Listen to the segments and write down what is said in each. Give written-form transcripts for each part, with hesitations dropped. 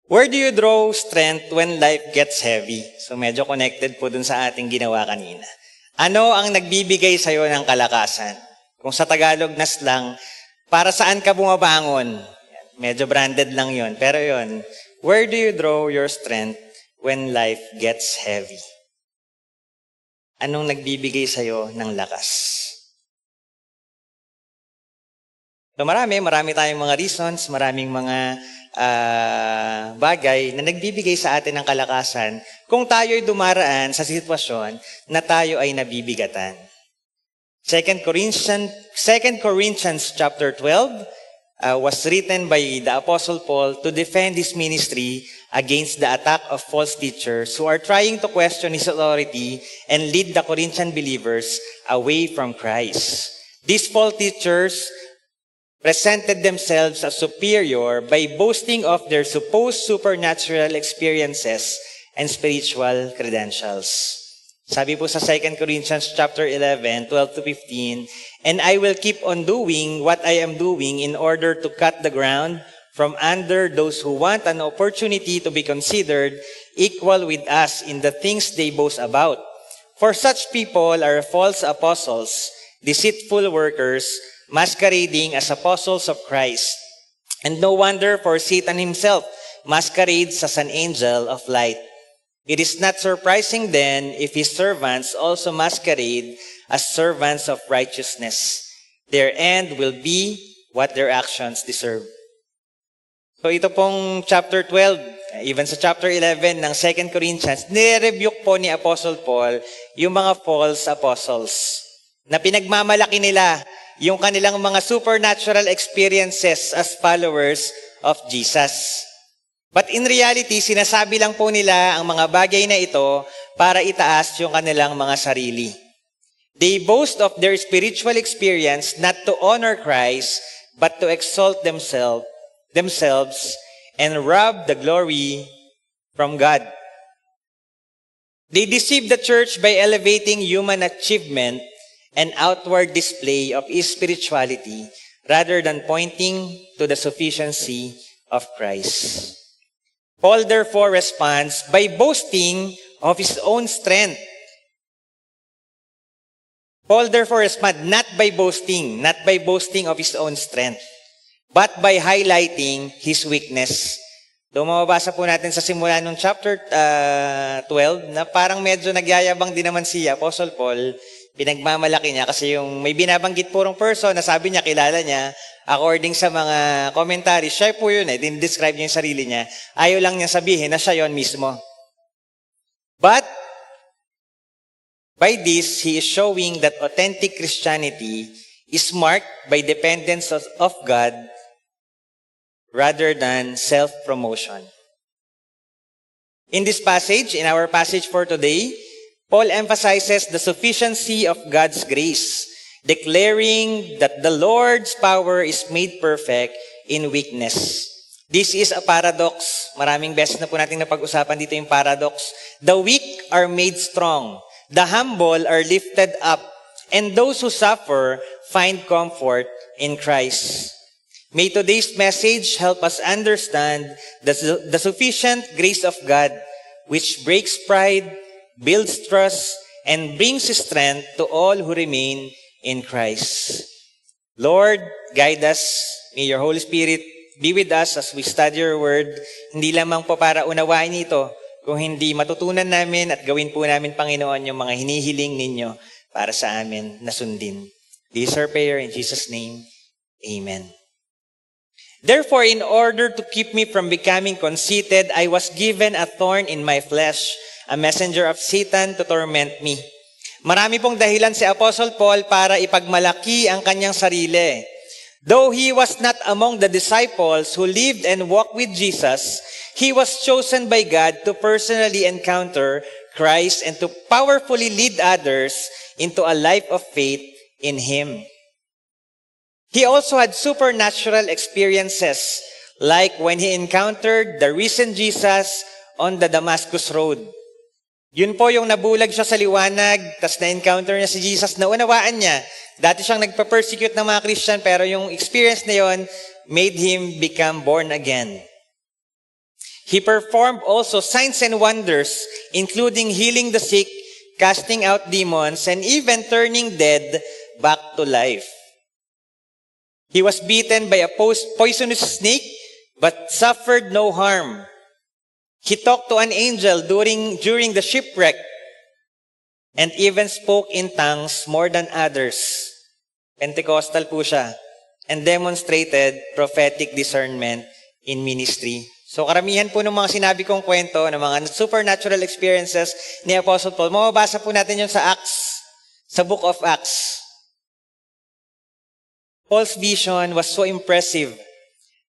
Where do you draw strength when life gets heavy? So medyo connected po dun sa ating ginawa kanina. Ano ang nagbibigay sa'yo ng kalakasan? Kung sa Tagalog na slang, para saan ka bumabangon? Medyo branded lang yon. Pero yon, where do you draw your strength when life gets heavy? Anong nagbibigay sa'yo ng lakas? So marami tayong mga reasons, maraming mga bagay na nagbibigay sa atin ng kalakasan kung tayo'y dumaraan sa sitwasyon na tayo ay nabibigatan. 2 Corinthians chapter 12 was written by the Apostle Paul to defend his ministry against the attack of false teachers who are trying to question his authority and lead the Corinthian believers away from Christ. These false teachers presented themselves as superior by boasting of their supposed supernatural experiences and spiritual credentials. Sabi po sa 2 Corinthians chapter 11, 12 to 15, "And I will keep on doing what I am doing in order to cut the ground from under those who want an opportunity to be considered equal with us in the things they boast about. For such people are false apostles, deceitful workers, masquerading as apostles of Christ. And no wonder, for Satan himself masquerades as an angel of light. It is not surprising then if his servants also masquerade as servants of righteousness. Their end will be what their actions deserve." So ito pong chapter 12, even sa chapter 11 ng 2 Corinthians, nire-rebuke po ni Apostle Paul yung mga false apostles na pinagmamalaki nila yung kanilang mga supernatural experiences as followers of Jesus. But in reality, sinasabi lang po nila ang mga bagay na ito para itaas yung kanilang mga sarili. They boast of their spiritual experience not to honor Christ, but to exalt themselves and rob the glory from God. They deceive the church by elevating human achievement and outward display of spirituality rather than pointing to the sufficiency of Christ. Paul therefore responds by boasting of his own strength. Paul therefore responds not by boasting of his own strength, but by highlighting his weakness. So mababasa po natin sa simula ng chapter 12 na parang medyo nagyayabang din naman si Apostle Paul. Pinagmamalaki niya kasi yung may binabanggit purong person na sabi niya, kilala niya, according sa mga commentaries, siya po yun din-describe niya yung sarili niya. Ayaw lang niya sabihin na siya yun mismo. But, by this, he is showing that authentic Christianity is marked by dependence of God rather than self-promotion. In this passage, in our passage for today, Paul emphasizes the sufficiency of God's grace, declaring that the Lord's power is made perfect in weakness. This is a paradox. Maraming beses na po natin napag-usapan dito yung paradox. The weak are made strong. The humble are lifted up. And those who suffer find comfort in Christ. May today's message help us understand the sufficient grace of God, which breaks pride, builds trust, and brings strength to all who remain in Christ. Lord, guide us. May your Holy Spirit be with us as we study your word. Hindi lamang po para unawain ito, kung hindi matutunan namin at gawin po namin, Panginoon, yung mga hinihiling ninyo para sa amin na sundin. This is our prayer in Jesus' name. Amen. Therefore, in order to keep me from becoming conceited, I was given a thorn in my flesh, a messenger of Satan to torment me. Marami pong dahilan si Apostle Paul para ipagmalaki ang kanyang sarili. Though he was not among the disciples who lived and walked with Jesus, he was chosen by God to personally encounter Christ and to powerfully lead others into a life of faith in Him. He also had supernatural experiences, like when he encountered the risen Jesus on the Damascus Road. Yun po yung nabulag siya sa liwanag, tas na-encounter niya si Jesus, naunawaan niya. Dati siyang nagpa-persecute ng mga Christian, pero yung experience na yon made him become born again. He performed also signs and wonders, including healing the sick, casting out demons, and even turning dead back to life. He was beaten by a poisonous snake, but suffered no harm. He talked to an angel during the shipwreck, and even spoke in tongues more than others. Pentecostal po siya. And demonstrated prophetic discernment in ministry. So karamihan po ng mga sinabi kong kwento, ng mga supernatural experiences ni Apostle Paul, mababasa po natin yun sa Acts, sa Book of Acts. Paul's vision was so impressive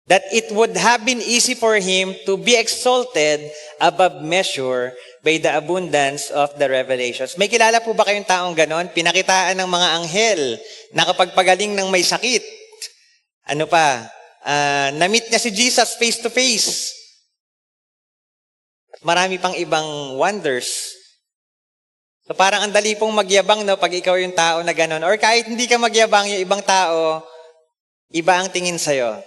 that it would have been easy for him to be exalted above measure by the abundance of the revelations. May kilala po ba kayong taong ganon? Pinakitaan ng mga anghel, nakapagpagaling ng may sakit. Ano pa? Na-meet niya si Jesus face to face. Marami pang ibang wonders. So parang ang dali pong magyabang, no, pag ikaw yung tao na ganon. Or kahit hindi ka magyabang, yung ibang tao, iba ang tingin sa'yo.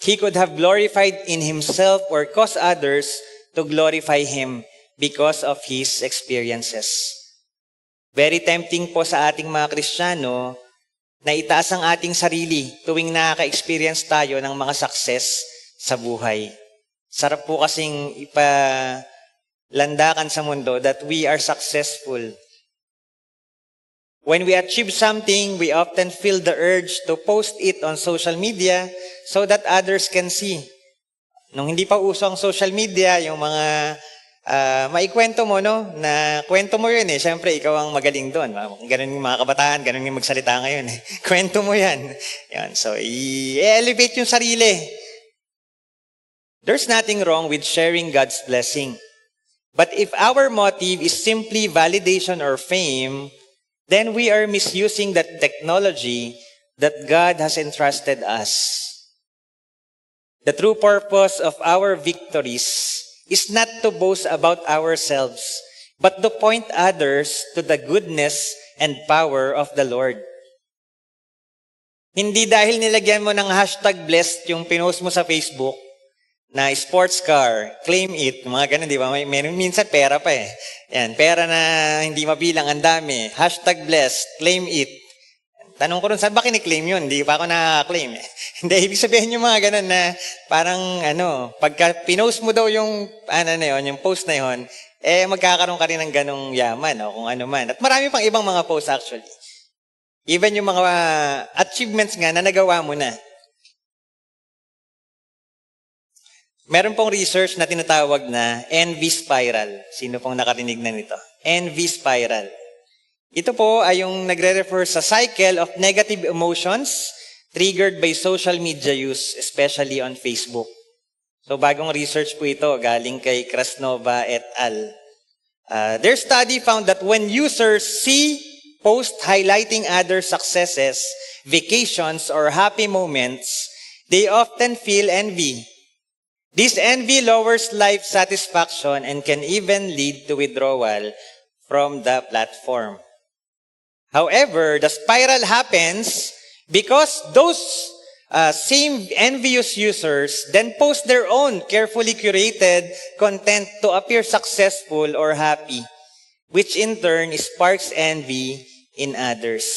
He could have glorified in himself or caused others to glorify him because of his experiences. Very tempting po sa ating mga Kristiyano na itaas ang ating sarili tuwing nakaka-experience tayo ng mga success sa buhay. Sarap po kasing ipalandakan sa mundo that we are successful. When we achieve something, we often feel the urge to post it on social media so that others can see. Nung hindi pa uso ang social media, yung mga maikwento mo, no? Na kwento mo yun eh. Siyempre, ikaw ang magaling doon. Ganun yung mga kabataan, ganun yung magsalita ngayon eh. Kwento mo yan. Yan. So, i-elevate yung sarili. There's nothing wrong with sharing God's blessing. But if our motive is simply validation or fame, then we are misusing that technology that God has entrusted us. The true purpose of our victories is not to boast about ourselves, but to point others to the goodness and power of the Lord. Hindi dahil nilagyan mo ng hashtag blessed yung pinost mo sa Facebook na sports car, claim it, mga ganun, di ba? Minsan pera pa eh. Yan, pera na hindi mabilang, ang dami. Hashtag blessed, claim it. Tanong ko rin, saan ba kiniklaim yun? Hindi pa ako nakaka-claim eh. Hindi, ibig sabihin yung mga ganun na parang pagka pinost mo daw yung, yung post na yun, magkakaroon ka rin ng ganung yaman o kung ano man. At marami pang ibang mga posts actually. Even yung mga achievements nga na nagawa mo na. Meron pong research na tinatawag na envy spiral. Sino pong nakarinig na nito? Envy spiral. Ito po ay yung nagre-refer sa cycle of negative emotions triggered by social media use, especially on Facebook. So bagong research po ito, galing kay Krasnova et al. Their study found that when users see posts highlighting other successes, vacations, or happy moments, they often feel envy. This envy lowers life satisfaction and can even lead to withdrawal from the platform. However, the spiral happens because those same envious users then post their own carefully curated content to appear successful or happy, which in turn sparks envy in others.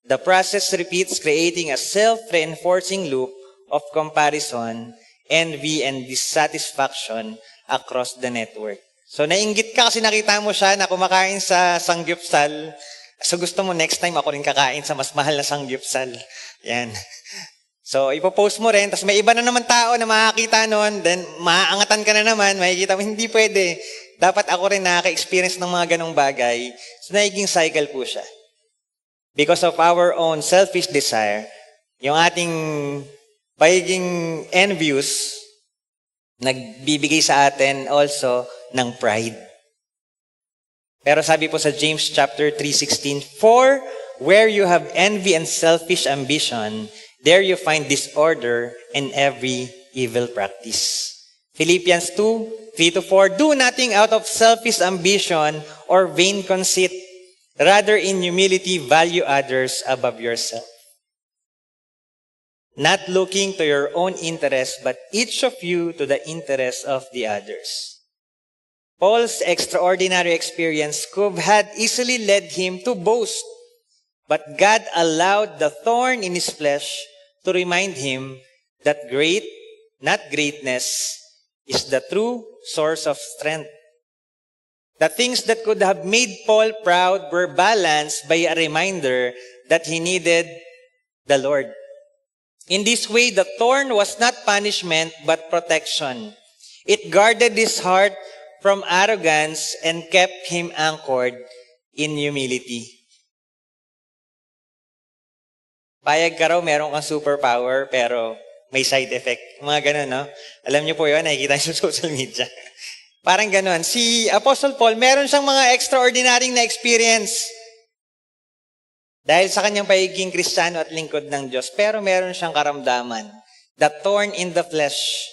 The process repeats, creating a self-reinforcing loop of comparison, envy, and dissatisfaction across the network. So nainggit ka kasi nakita mo siya na kumakain sa sangyupsal. So gusto mo next time ako rin kakain sa mas mahal na sangyupsal. Yan. So ipopost mo rin, tapos may iba na naman tao na makakita nun, then maaangatan ka na naman, makikita mo, hindi pwede. Dapat ako rin nakaka-experience ng mga ganong bagay. So nagiging cycle po siya. Because of our own selfish desire, yung ating pagiging envious, nagbibigay sa atin also ng pride. Pero sabi po sa James chapter 3:16, "For where you have envy and selfish ambition, there you find disorder and every evil practice." Philippians 2:3-4, "Do nothing out of selfish ambition or vain conceit. Rather in humility value others above yourself." not looking to your own interest, but each of you to the interest of the others. Paul's extraordinary experience could have easily led him to boast, but God allowed the thorn in his flesh to remind him that not greatness, is the true source of strength. The things that could have made Paul proud were balanced by a reminder that he needed the Lord. In this way, the thorn was not punishment, but protection. It guarded his heart from arrogance and kept him anchored in humility. Payag ka raw, meron kang superpower, pero may side effect. Mga ganun, no? Alam niyo po yun, nakikita niyo sa social media. Parang ganun. Si Apostle Paul, meron siyang mga extraordinary na experience. Dahil sa kanyang pagiging Kristiyano at lingkod ng Diyos, pero meron siyang karamdaman. The thorn in the flesh.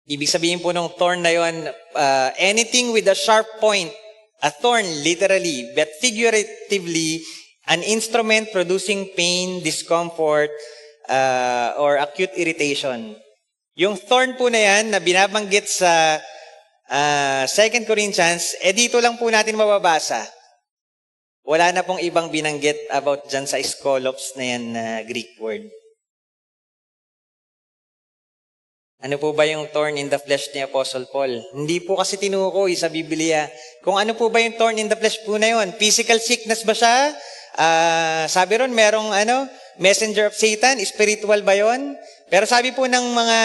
Ibig sabihin po ng thorn na yun, anything with a sharp point, a thorn literally, but figuratively, an instrument producing pain, discomfort, or acute irritation. Yung thorn po na yan, na binabanggit sa 2 Corinthians, dito lang po natin mababasa. Wala na pong ibang binanggit about dyan sa skolops na yan na Greek word. Ano po ba yung thorn in the flesh ni Apostle Paul? Hindi po kasi tinukoy sa Biblia. Kung ano po ba yung thorn in the flesh po na yun? Physical sickness ba siya? Sabi ron, merong messenger of Satan? Spiritual ba yun? Pero sabi po ng mga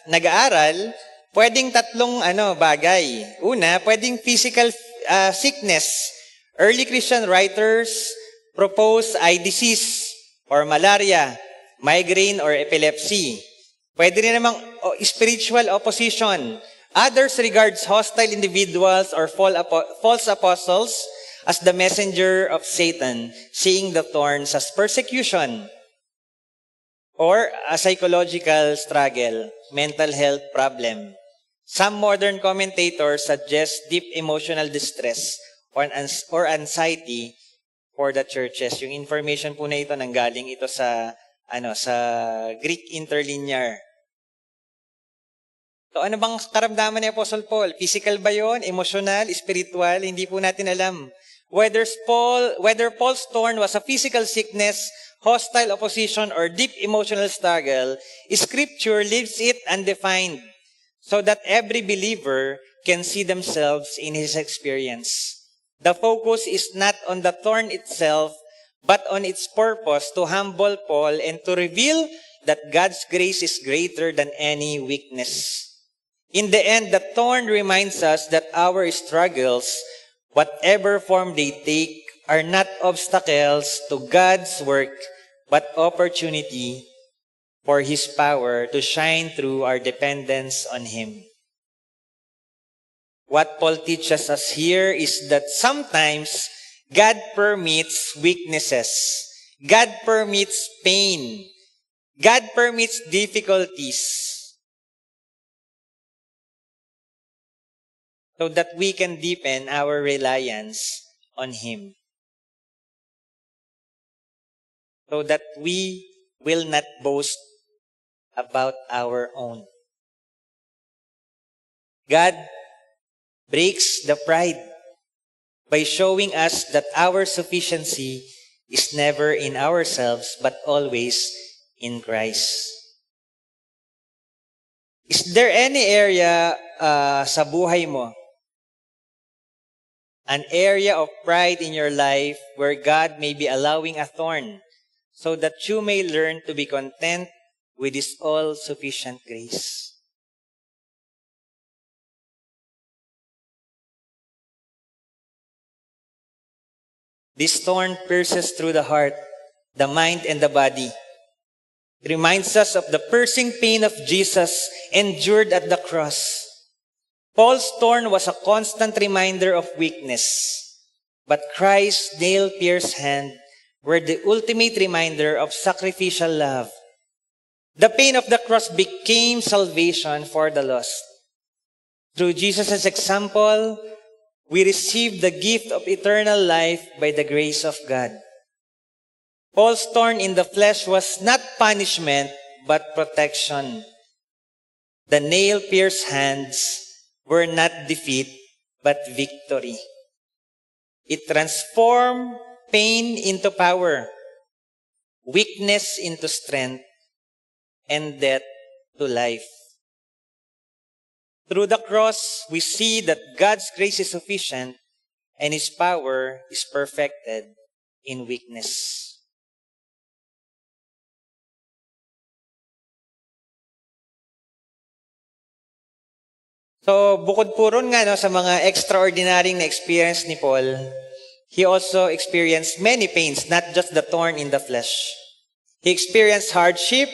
nag-aaral, pwedeng tatlong bagay. Una, pwedeng physical sickness. Early Christian writers propose eye disease or malaria, migraine or epilepsy. Pwede rin namang spiritual opposition. Others regards hostile individuals or false apostles as the messenger of Satan, seeing the thorns as persecution. Or a psychological struggle, mental health problem. Some modern commentators suggest deep emotional distress or anxiety for the churches. Yung information po na ito nanggaling ito sa Greek interlinear. So ano bang karamdaman ni Apostle Paul? Physical ba yun? Emotional? Spiritual? Hindi po natin alam. Whether Paul's thorn was a physical sickness, hostile opposition, or deep emotional struggle, Scripture leaves it undefined so that every believer can see themselves in his experience. The focus is not on the thorn itself, but on its purpose to humble Paul and to reveal that God's grace is greater than any weakness. In the end, the thorn reminds us that our struggles, whatever form they take, are not obstacles to God's work, but opportunity for His power to shine through our dependence on Him. What Paul teaches us here is that sometimes God permits weaknesses. God permits pain. God permits difficulties so that we can deepen our reliance on Him. So that we will not boast about our own. God breaks the pride by showing us that our sufficiency is never in ourselves, but always in Christ. Is there any area sa buhay mo, an area of pride in your life where God may be allowing a thorn so that you may learn to be content with His all-sufficient grace? This thorn pierces through the heart, the mind, and the body. It reminds us of the piercing pain of Jesus endured at the cross. Paul's thorn was a constant reminder of weakness, but Christ's nail-pierced hand were the ultimate reminder of sacrificial love. The pain of the cross became salvation for the lost. Through Jesus' example, we receive the gift of eternal life by the grace of God. Paul's thorn in the flesh was not punishment, but protection. The nail-pierced hands were not defeat, but victory. It transformed pain into power, weakness into strength, and death to life. Through the cross, we see that God's grace is sufficient and His power is perfected in weakness. So, bukod po ron nga sa mga extraordinary na experience ni Paul, he also experienced many pains, not just the thorn in the flesh. He experienced hardship,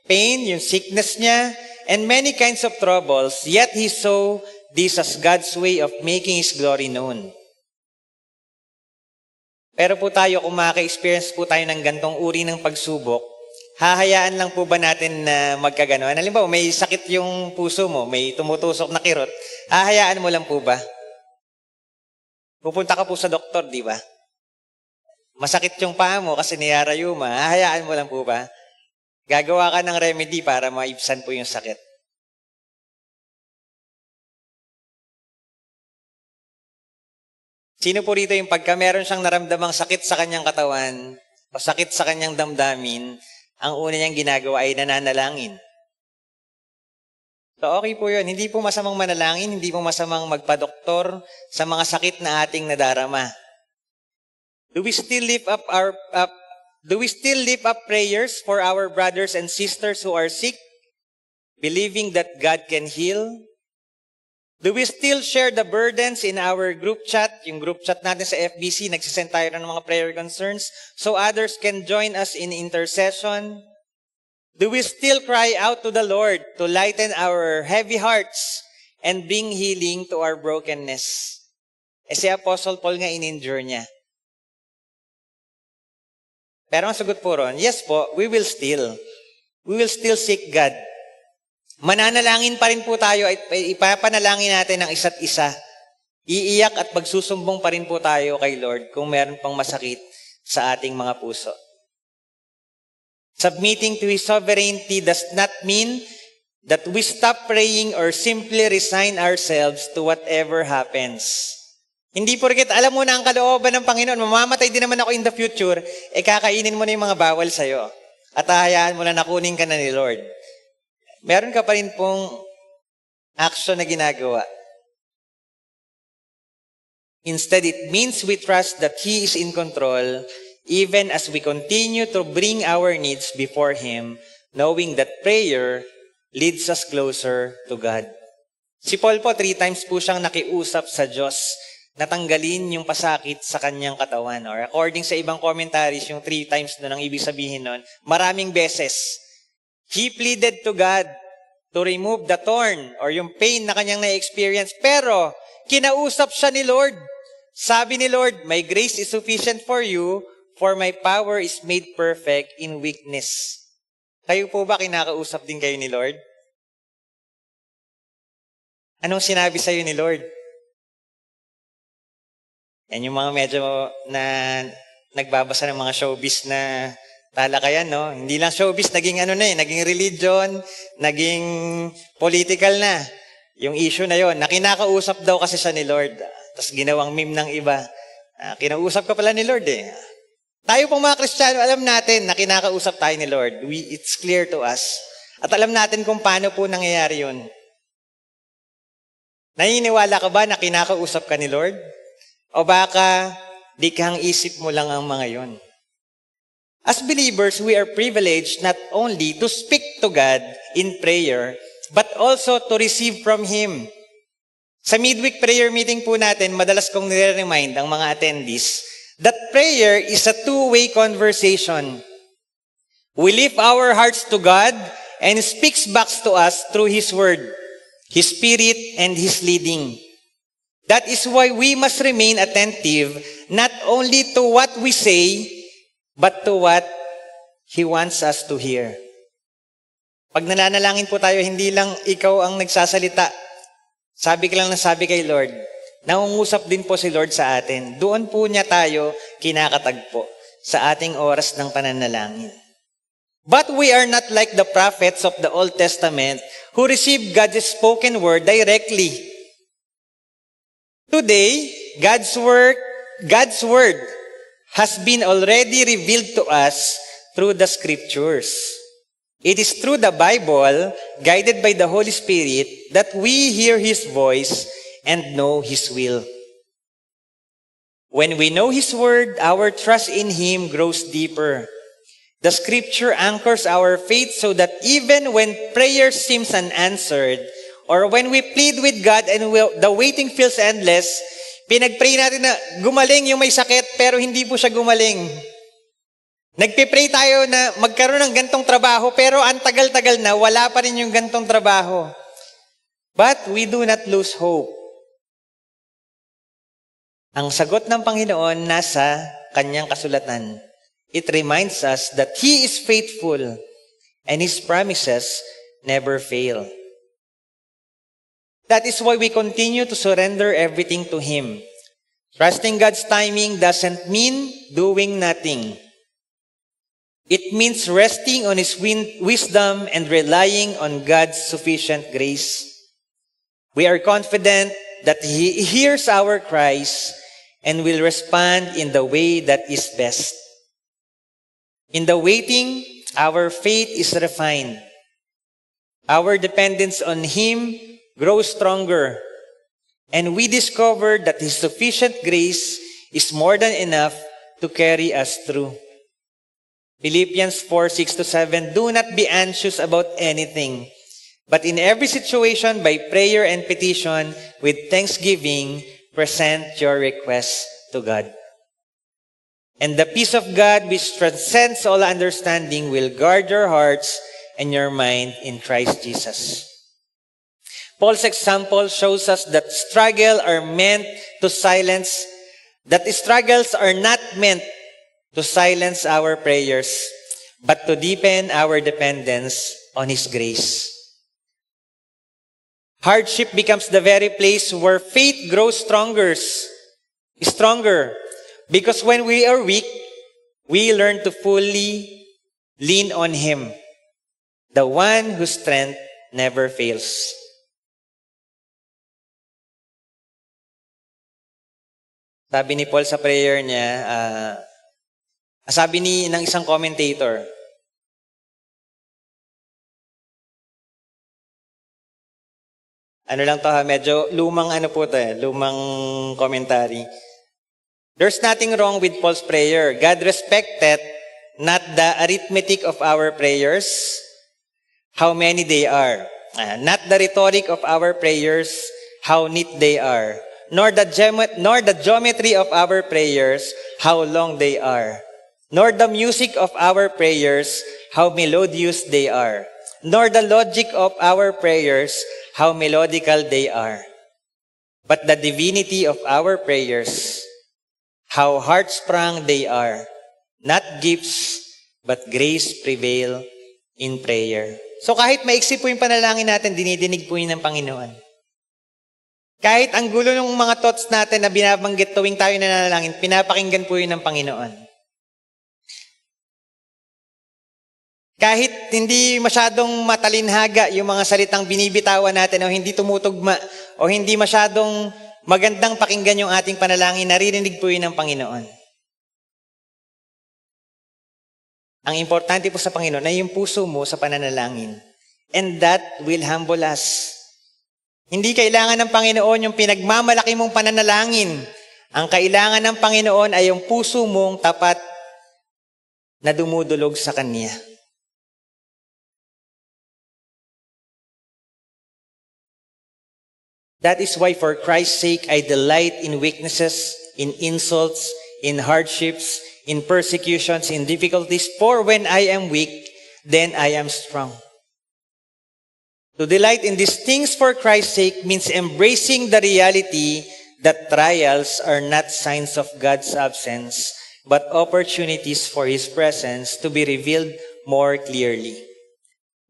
pain, yung sickness niya, and many kinds of troubles, yet he saw this as God's way of making His glory known. Pero po tayo, kung maka-experience po tayo ng gantong uri ng pagsubok, hahayaan lang po ba natin na magkaganon? Halimbawa, may sakit yung puso mo, may tumutusok na kirot, hahayaan mo lang po ba? Pupunta ka po sa doktor, di ba? Masakit yung paa mo kasi niyarayuma, hahayaan mo lang po ba? Gagawa ka ng remedy para maibsan po yung sakit. Sino po rito yung pagka meron siyang naramdamang sakit sa kanyang katawan o sakit sa kanyang damdamin, ang una niyang ginagawa ay nananalangin? So okay po yun. Hindi po masamang manalangin, hindi po masamang magpadoktor sa mga sakit na ating nadarama. Do we still lift up prayers for our brothers and sisters who are sick, believing that God can heal? Do we still share the burdens in our group chat? Yung group chat natin sa FBC, nagsisend tayo ng mga prayer concerns so others can join us in intercession? Do we still cry out to the Lord to lighten our heavy hearts and bring healing to our brokenness? Si Apostle Paul nga in-endure niya. Pero ang sagot po ron, yes po, we will still seek God. Mananalangin pa rin po tayo at ipapanalangin natin ang isa't isa. Iiyak at pagsusumbong pa rin po tayo kay Lord kung meron pang masakit sa ating mga puso. Submitting to His sovereignty does not mean that we stop praying or simply resign ourselves to whatever happens. Hindi porket alam mo na ang kalooban ng Panginoon, mamamatay din naman ako in the future, kakainin mo na yung mga bawal sa'yo. At hahayaan mo na nakunin ka na ni Lord. Meron ka pa rin pong action na ginagawa. Instead, it means we trust that He is in control even as we continue to bring our needs before Him, knowing that prayer leads us closer to God. Si Paul po, 3 times po siyang nakiusap sa Diyos natanggalin yung pasakit sa kanyang katawan. Or according sa ibang commentaries, yung 3 times doon ang ibig sabihin nun, maraming beses. He pleaded to God to remove the thorn or yung pain na kanyang na-experience. Pero, kinausap siya ni Lord. Sabi ni Lord, my grace is sufficient for you, for my power is made perfect in weakness. Kayo po ba kinakausap din kayo ni Lord? Anong sinabi sa'yo ni Lord? Yan yung mga medyo na nagbabasa ng mga showbiz na talakayan, no? Hindi lang showbiz, naging naging religion, naging political na. Yung issue na yon, na kinakausap daw kasi siya ni Lord. Tapos ginawang meme ng iba. Kinausap ka pala ni Lord eh. Tayo pong mga Kristiyano, alam natin na kinakausap tayo ni Lord. It's clear to us. At alam natin kung paano po nangyayari yun. Naniniwala ka ba na kinakausap ka ni Lord? O baka di kang isip mo lang ang mga yon? As believers, we are privileged not only to speak to God in prayer, but also to receive from Him. Sa midweek prayer meeting po natin, madalas kong nire-remind ang mga attendees that prayer is a two-way conversation. We lift our hearts to God and He speaks back to us through His Word, His Spirit, and His leading. That is why we must remain attentive not only to what we say, but to what He wants us to hear. Pag nananalangin po tayo, hindi lang ikaw ang nagsasalita. Sabi ka lang na sabi kay Lord. Nangungusap din po si Lord sa atin. Doon po niya tayo kinakatagpo. sa ating oras ng pananalangin. But we are not like the prophets of the Old Testament who received God's spoken word directly. Today, God's word has been already revealed to us through the scriptures. It is through the Bible, guided by the Holy Spirit, that we hear His voice and know His will. When we know His word, our trust in Him grows deeper. The scripture anchors our faith so that even when prayer seems unanswered, or when we plead with God and the waiting feels endless, pinag-pray natin na gumaling yung may sakit pero hindi po siya gumaling. Nagpe-pray tayo na magkaroon ng gantong trabaho pero ang tagal-tagal na wala pa rin yung gantong trabaho. But we do not lose hope. Ang sagot ng Panginoon nasa kanyang kasulatan. It reminds us that He is faithful and His promises never fail. That is why we continue to surrender everything to Him. Trusting God's timing doesn't mean doing nothing. It means resting on His wisdom and relying on God's sufficient grace. We are confident that He hears our cries and will respond in the way that is best. In the waiting, our faith is refined. Our dependence on Him grows stronger, and we discover that His sufficient grace is more than enough to carry us through. Philippians 4:6-7, do not be anxious about anything, but in every situation, by prayer and petition, with thanksgiving, present your requests to God. And the peace of God, which transcends all understanding, will guard your hearts and your mind in Christ Jesus. Paul's example shows us that struggles are not meant to silence our prayers, but to deepen our dependence on His grace. Hardship becomes the very place where faith grows stronger. Because when we are weak, we learn to fully lean on Him, the one whose strength never fails. Sabi ni Paul sa prayer niya, sabi ng isang commentator, medyo lumang lumang commentary. There's nothing wrong with Paul's prayer. God respected not the arithmetic of our prayers, how many they are, not the rhetoric of our prayers, how neat they are, nor the geometry of our prayers, how long they are, nor the music of our prayers, how melodious they are, nor the logic of our prayers, how melodical they are, but the divinity of our prayers, how heart-sprung they are. Not gifts, but grace prevail in prayer. So kahit maiksi po yung panalangin natin, dinidinig po yun ng Panginoon. Kahit ang gulo ng mga thoughts natin na binabanggit tuwing tayo nananalangin, pinapakinggan po yun ng Panginoon. Kahit hindi masyadong matalinhaga yung mga salitang binibitawan natin o hindi tumutugma o hindi masyadong magandang pakinggan yung ating panalangin, naririnig po yun ng Panginoon. Ang importante po sa Panginoon ay yung puso mo sa pananalangin. And that will humble us. Hindi kailangan ng Panginoon yung pinagmamalaki mong pananalangin. Ang kailangan ng Panginoon ay yung puso mong tapat na dumudulog sa Kanya. That is why for Christ's sake, I delight in weaknesses, in insults, in hardships, in persecutions, in difficulties. For when I am weak, then I am strong. To delight in these things for Christ's sake means embracing the reality that trials are not signs of God's absence, but opportunities for His presence to be revealed more clearly.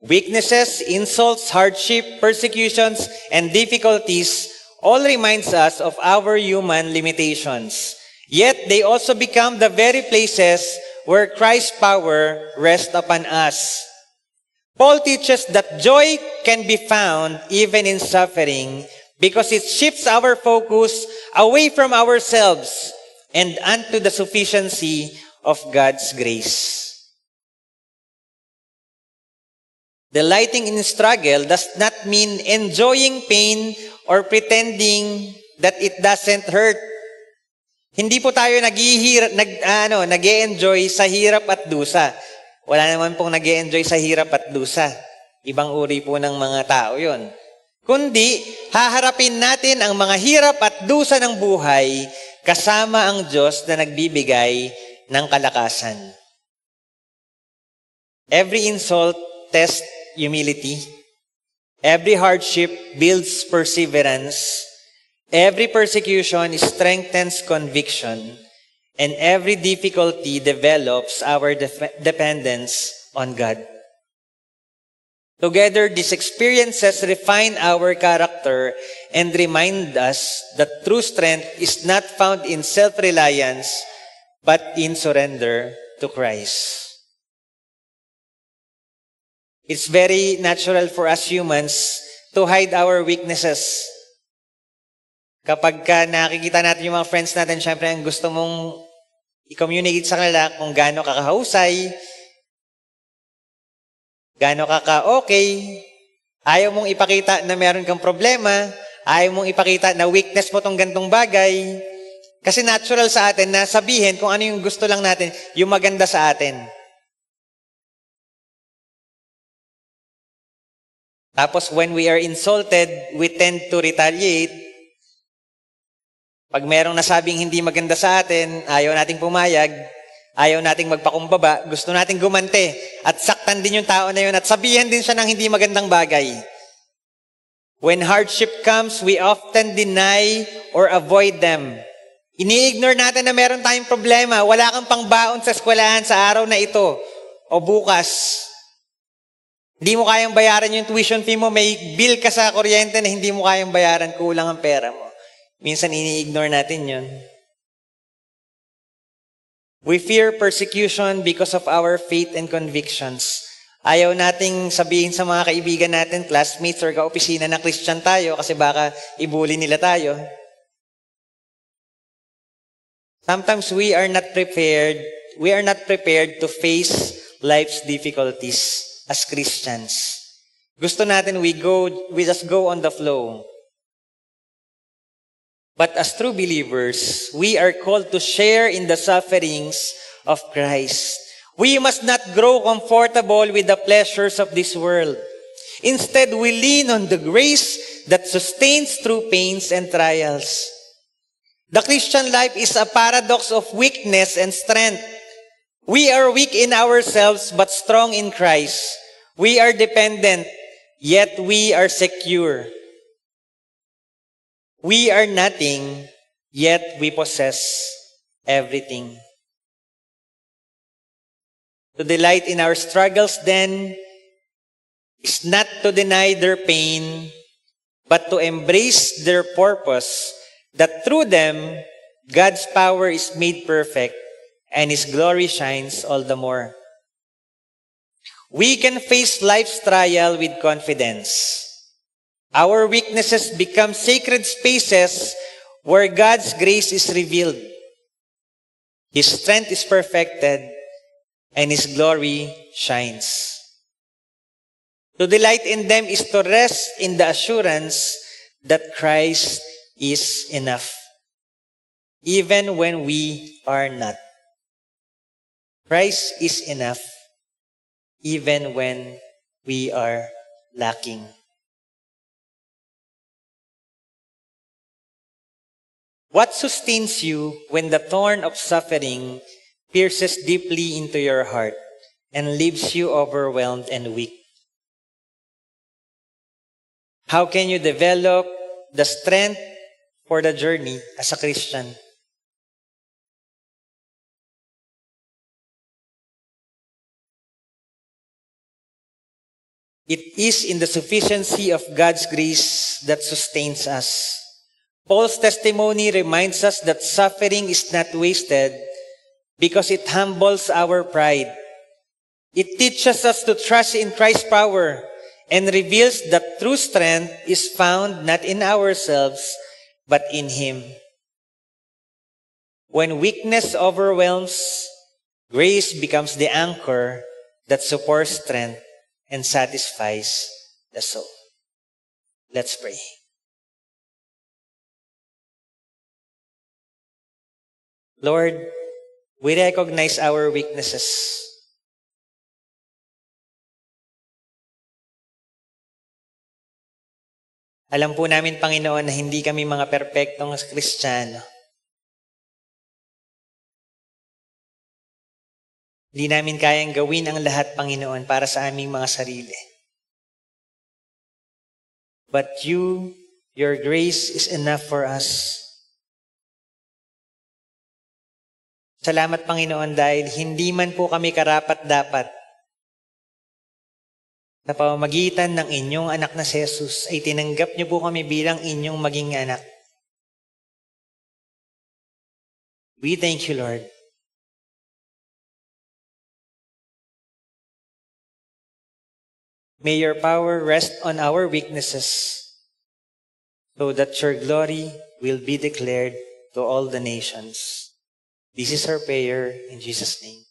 Weaknesses, insults, hardship, persecutions, and difficulties all reminds us of our human limitations. Yet they also become the very places where Christ's power rests upon us. Paul teaches that joy can be found even in suffering because it shifts our focus away from ourselves and unto the sufficiency of God's grace. Delighting in struggle does not mean enjoying pain or pretending that it doesn't hurt. Hindi po tayo nag-e-enjoy sa hirap at dusa. Wala naman pong nag-e-enjoy sa hirap at dusa. Ibang uri po ng mga tao yon. Kundi, haharapin natin ang mga hirap at dusa ng buhay kasama ang Diyos na nagbibigay ng kalakasan. Every insult tests humility. Every hardship builds perseverance. Every persecution strengthens conviction. And every difficulty develops our dependence on God. Together, these experiences refine our character and remind us that true strength is not found in self-reliance, but in surrender to Christ. It's very natural for us humans to hide our weaknesses. Kapag nakikita natin yung mga friends natin, syempre ang gusto mong i-communicate sa kanila kung gaano ka kahusay, gaano ka ka-okay, ayaw mong ipakita na meron kang problema, ayaw mong ipakita na weakness mo tong gantong bagay. Kasi natural sa atin na sabihin kung ano yung gusto lang natin, yung maganda sa atin. Tapos when we are insulted, we tend to retaliate. Pag merong nasabing hindi maganda sa atin, ayaw nating pumayag, ayaw nating magpakumbaba, gusto nating gumante, at saktan din yung tao na yun, at sabihan din siya ng hindi magandang bagay. When hardship comes, we often deny or avoid them. Ini-ignore natin na meron tayong problema, wala kang pangbaon sa eskwelahan sa araw na ito, o bukas. Hindi mo kayang bayaran yung tuition fee mo, may bill ka sa kuryente na hindi mo kayang bayaran, kulang ang pera mo. Minsan ini-ignore natin yun. We fear persecution because of our faith and convictions. Ayaw nating sabihin sa mga kaibigan natin, classmates or kaopisina na Christian tayo kasi baka ibuli nila tayo. Sometimes we are not prepared to face life's difficulties as Christians. Gusto natin we just go on the flow. But as true believers, we are called to share in the sufferings of Christ. We must not grow comfortable with the pleasures of this world. Instead, we lean on the grace that sustains through pains and trials. The Christian life is a paradox of weakness and strength. We are weak in ourselves but strong in Christ. We are dependent, yet we are secure. We are nothing, yet we possess everything. To delight in our struggles, then, is not to deny their pain, but to embrace their purpose, that through them, God's power is made perfect, and His glory shines all the more. We can face life's trial with confidence. Our weaknesses become sacred spaces where God's grace is revealed. His strength is perfected, and His glory shines. To delight in them is to rest in the assurance that Christ is enough, even when we are not. Christ is enough, even when we are lacking. What sustains you when the thorn of suffering pierces deeply into your heart and leaves you overwhelmed and weak? How can you develop the strength for the journey as a Christian? It is in the sufficiency of God's grace that sustains us. Paul's testimony reminds us that suffering is not wasted because it humbles our pride. It teaches us to trust in Christ's power and reveals that true strength is found not in ourselves, but in Him. When weakness overwhelms, grace becomes the anchor that supports strength and satisfies the soul. Let's pray. Lord, we recognize our weaknesses. Alam po namin, Panginoon, na hindi kami mga perpektong Kristiyano. Hindi namin kayang gawin ang lahat, Panginoon, para sa aming mga sarili. But your grace is enough for us. Salamat, Panginoon, dahil hindi man po kami karapat-dapat na pamamagitan ng inyong anak na si Jesus ay tinanggap niyo po kami bilang inyong maging anak. We thank you, Lord. May your power rest on our weaknesses so that your glory will be declared to all the nations. This is our prayer in Jesus' name.